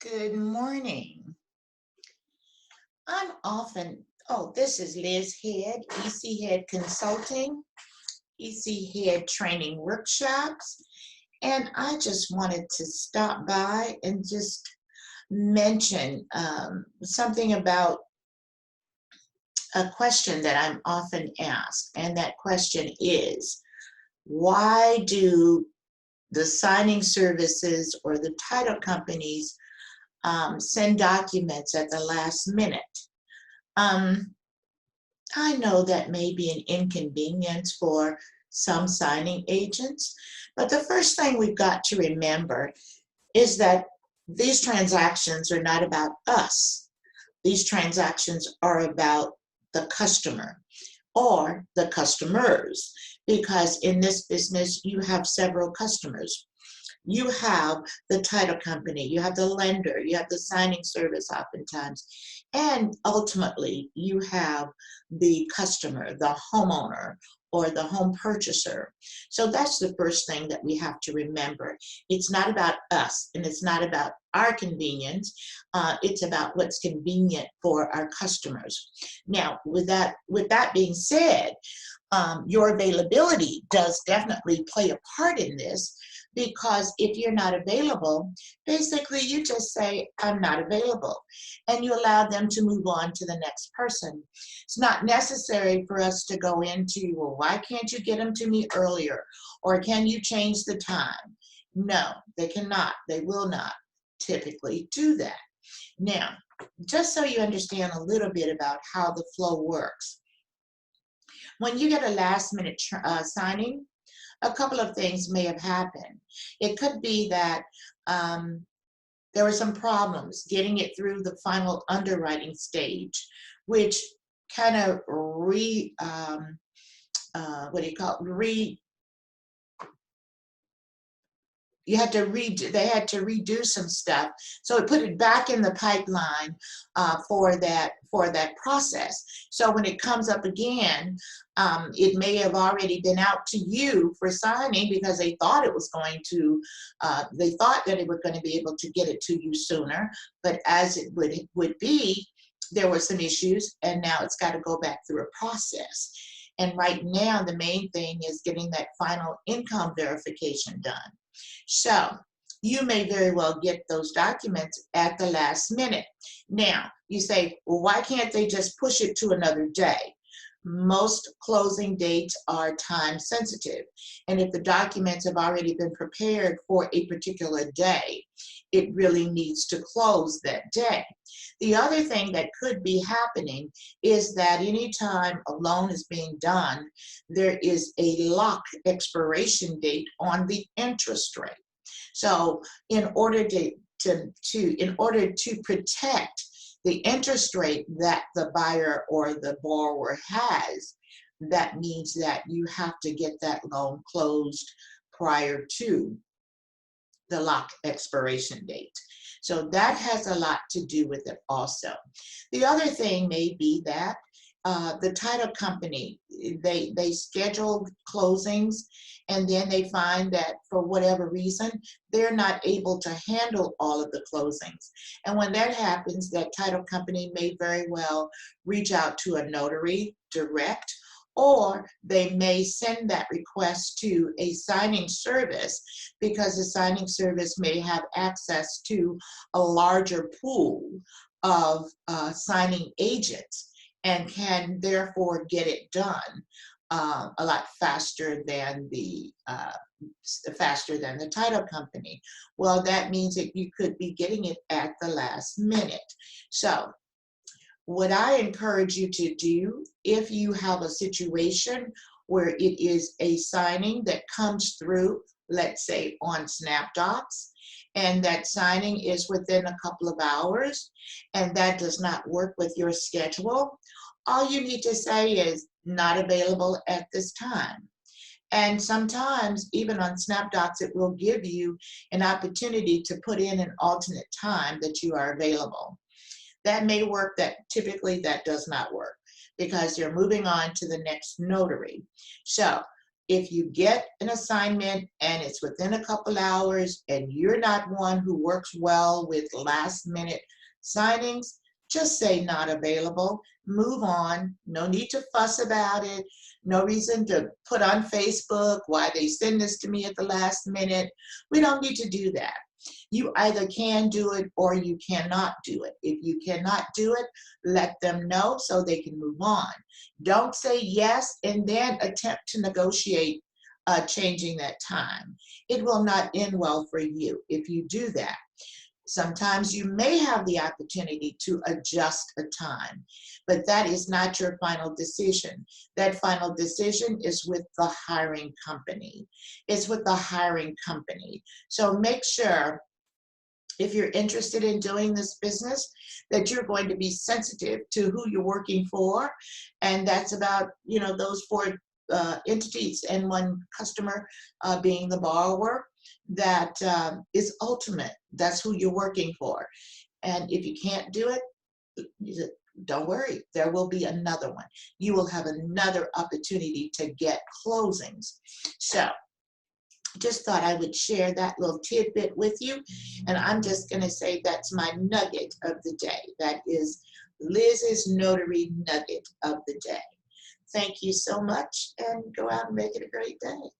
Good morning. This is Liz Head, EC Head Consulting, EC Head Training Workshops, and I just wanted to stop by and just mention something about a question that I'm often asked, and that question is, why do the signing services or the title companies send documents at the last minute? Um, I know that may be an inconvenience for some signing agents, but the first thing we've got to remember is that these transactions are not about us. These transactions are about the customer or the customers, because in this business, you have several customers. You have the title company, you have the lender, you have the signing service oftentimes, and ultimately you have the customer, the homeowner, or the home purchaser. So that's the first thing that we have to remember. It's not about us, and it's not about our convenience. It's about what's convenient for our customers. Now, with that being said, your availability does definitely play a part in this, because if you're not available, basically you just say, I'm not available, and you allow them to move on to the next person. It's not necessary for us to go into, well, why can't you get them to me earlier? Or can you change the time? No, they cannot. They will not typically do that. Now, just so you understand a little bit about how the flow works, when you get a last minute signing, a couple of things may have happened. It could be that there were some problems getting it through the final underwriting stage, which kind of what do you call it? You had to redo, they had to redo some stuff. So it put it back in the pipeline for that process. So when it comes up again, it may have already been out to you for signing, because they thought it was going to, they thought that it was going to be able to get it to you sooner. But as it would be, there were some issues, and now it's got to go back through a process. And right now, the main thing is getting that final income verification done. So you may very well get those documents at the last minute. Now, you say, well, why can't they just push it to another day? Most closing dates are time sensitive. And if the documents have already been prepared for a particular day, it really needs to close that day. The other thing that could be happening is that anytime a loan is being done, there is a lock expiration date on the interest rate. So in order to protect the interest rate that the buyer or the borrower has, that means that you have to get that loan closed prior to the lock expiration date. So that has a lot to do with it also. The other thing may be that the title company, they schedule closings, and then they find that for whatever reason, they're not able to handle all of the closings. And when that happens, that title company may very well reach out to a notary direct, or they may send that request to a signing service, because the signing service may have access to a larger pool of signing agents, and can therefore get it done a lot faster than the title company. Well, that means that you could be getting it at the last minute. So what I encourage you to do, if you have a situation where it is a signing that comes through, let's say on SnapDocs, and that signing is within a couple of hours, and that does not work with your schedule, all you need to say is not available at this time. And sometimes, even on SnapDocs, it will give you an opportunity to put in an alternate time that you are available. That may work, that typically that does not work, because you're moving on to the next notary. So if you get an assignment and it's within a couple hours and you're not one who works well with last minute signings, just say not available, move on. No need to fuss about it. No reason to put on Facebook why they send this to me at the last minute. We don't need to do that. You either can do it or you cannot do it. If you cannot do it, let them know so they can move on. Don't say yes and then attempt to negotiate changing that time. It will not end well for you if you do that. Sometimes you may have the opportunity to adjust a time, but that is not your final decision. That final decision is with the hiring company. It's with the hiring company. So make sure, if you're interested in doing this business, that you're going to be sensitive to who you're working for. And that's about, those four entities and one customer being the borrower. That is ultimate. That's who you're working for. And if you can't do it, don't worry, there will be another one. You will have another opportunity to get closings. So just thought I would share that little tidbit with you. And I'm just going to say that's my nugget of the day. That is Liz's Notary Nugget of the day. Thank you so much, and go out and make it a great day.